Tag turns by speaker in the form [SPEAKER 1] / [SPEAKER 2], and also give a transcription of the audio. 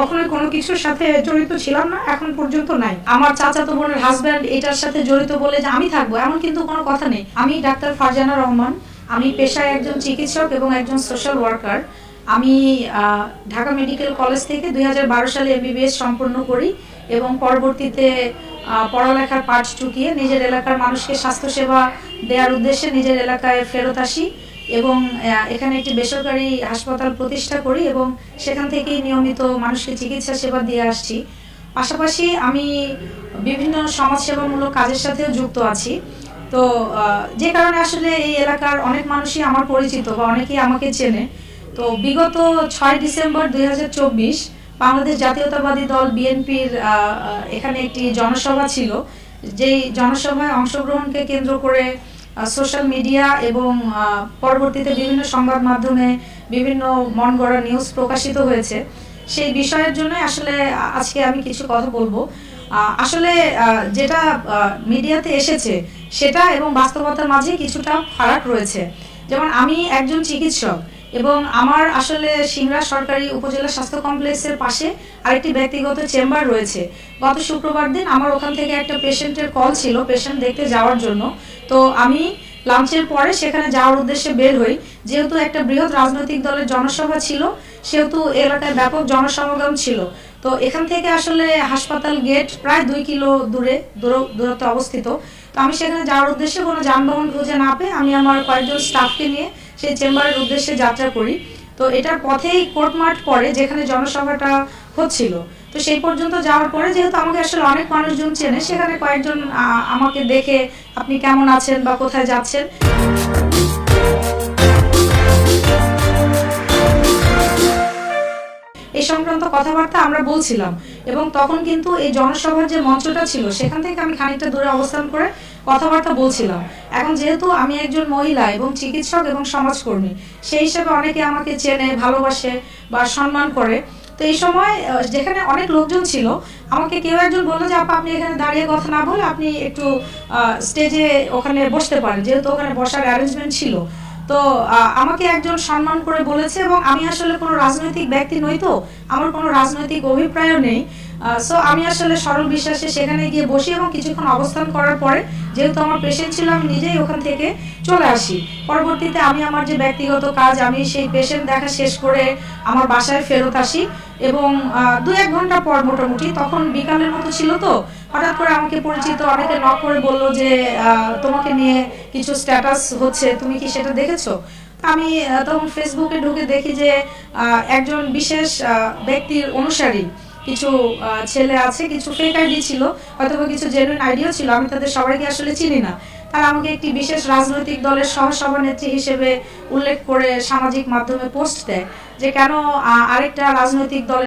[SPEAKER 1] কখনোই কোনো কিছুর সাথে জড়িত ছিলাম না, এখন পর্যন্ত নাই। আমার চাচাতো বোনের হাজব্যান্ড এটার সাথে জড়িত বলে যে আমি থাকবো এমন কিন্তু কোনো কথা নেই। আমি ডাক্তার ফারজানা রহমান, আমি পেশায় একজন চিকিৎসক এবং একজন সোশ্যাল ওয়ার্কার। আমি ঢাকা মেডিকেল কলেজ থেকে 2012 সালে MBBS সম্পন্ন করি এবং পরবর্তীতে পড়ালেখার পাঠ চুকিয়ে নিজের এলাকার মানুষকে স্বাস্থ্যসেবা দেওয়ার উদ্দেশ্যে নিজের এলাকায় ফেরত আসি এবং এখানে একটি বেসরকারি হাসপাতাল প্রতিষ্ঠা করি এবং সেখান থেকেই নিয়মিত মানুষকে চিকিৎসা সেবা দিয়ে আসছি। পাশাপাশি আমি বিভিন্ন সমাজসেবামূলক কাজের সাথেও যুক্ত আছি। তো যে কারণে আসলে এই এলাকার অনেক মানুষই আমার পরিচিত বা অনেকেই আমাকে চেনে। তো বিগত 6 ডিসেম্বর 2024 বাংলাদেশ জাতীয়তাবাদী দল বিএনপির এখানে একটি জনসভা ছিল, যেই জনসভায় অংশগ্রহণকে কেন্দ্র করে সোশ্যাল মিডিয়া এবং পরবর্তীতে বিভিন্ন সংবাদ মাধ্যমে বিভিন্ন মন গড়া নিউজ প্রকাশিত হয়েছে। সেই বিষয়ের জন্য আসলে আজকে আমি কিছু কথা বলবো। আসলে যেটা মিডিয়াতে এসেছে সেটা এবং বাস্তবতার মাঝে কিছুটা ফারাক রয়েছে। যেমন আমি একজন চিকিৎসক এবং আমার আসলে সিংড়া সরকারি উপজেলা স্বাস্থ্য কমপ্লেক্সের পাশে আরেকটি ব্যক্তিগত চেম্বার রয়েছে। গত শুক্রবার দিন আমার ওখান থেকে একটা পেশেন্টের কল ছিল পেশেন্ট দেখতে যাওয়ার জন্য। তো আমি লাঞ্চের পরে সেখানে যাওয়ার উদ্দেশ্যে বের হই। যেহেতু একটা বৃহৎ রাজনৈতিক দলের জনসভা ছিল সেহেতু এলাকায় ব্যাপক জনসমাগম ছিল। তো এখান থেকে আসলে হাসপাতাল গেট প্রায় 2 কিলো দূরত্বে অবস্থিত। তো আমি সেখানে যাওয়ার উদ্দেশ্যে কোনো যানবাহন খুঁজে না পেয়ে আমি আমার কয়েকজন স্টাফকে নিয়ে সেই চেম্বারের উদ্দেশ্যে যাত্রা করি। তো এটার পথেই কোর্টমার্ট পড়ে যেখানে জনসভাটা হচ্ছিল। তো সেই পর্যন্ত যাওয়ার পরে যেহেতু আমাকে আসলে অনেক মানুষজন চেনে, সেখানে কয়েকজন আমাকে দেখে আপনি কেমন আছেন বা কোথায় যাচ্ছেন এই সংক্রান্ত কথাবার্তা আমরা বলছিলাম এবং তখন কিন্তু এই জনসভার যে মঞ্চটা ছিল সেখান থেকে আমি খানিকটা দূরে অবস্থান করে কথাবার্তা বলছিলাম। এখন যেহেতু আমি একজন মহিলা এবং চিকিৎসক এবং সমাজকর্মী, সেই হিসাবে অনেকে আমাকে চেনে, ভালোবাসে বা সম্মান করে। তো এই সময় যেখানে অনেক লোকজন ছিল আমাকে কেউ একজন বললো যে আপনি এখানে দাঁড়িয়ে কথা না বলে আপনি একটু স্টেজে ওখানে বসতে পারেন, যেহেতু ওখানে বসার অ্যারেঞ্জমেন্ট ছিল। তো আমাকে একজন সম্মান করে বলেছে এবং আমি আসলে কোনো রাজনৈতিক ব্যক্তি নই, তো আমার কোনো রাজনৈতিক অভিপ্রায়ও নেই। সো আমি আসলে সরল বিশ্বাসে সেখানে গিয়ে বসি এবং কিছুক্ষণ অবস্থান করার পরে যেহেতু আমার পেশেন্ট ছিল আমি নিজেই ওখান থেকে চলে আসি। পরবর্তীতে আমি আমার যে ব্যক্তিগত কাজ আমি সেই পেশেন্ট দেখা শেষ করে আমার বাসায় ফেরত আসি এবং 2-1 ঘন্টা পর মোটামুটি তখন বিকালের মতো ছিল, তো হঠাৎ করে আমাকে পরিচিত অনেকে নক করে বললো যে তোমাকে নিয়ে কিছু স্ট্যাটাস হচ্ছে, তুমি কি সেটা দেখেছো? আমি তখন ফেসবুকে ঢুকে দেখি যে একজন বিশেষ ব্যক্তির অনুসারী কিছু ছেলে আছে, কিছু ফেক আইডি ছিল, হয়তো কিছু জেনুইন আইডিও ছিল, আমি তাদের সবাইকে আসলে চিনি না। তারা আমাকে একটি বিশেষ রাজনৈতিক দলের সহসভানেত্রী হিসেবে উল্লেখ করে সামাজিক মাধ্যমে পোস্ট দেয় যে কেন আরেকটা রাজনৈতিক দলের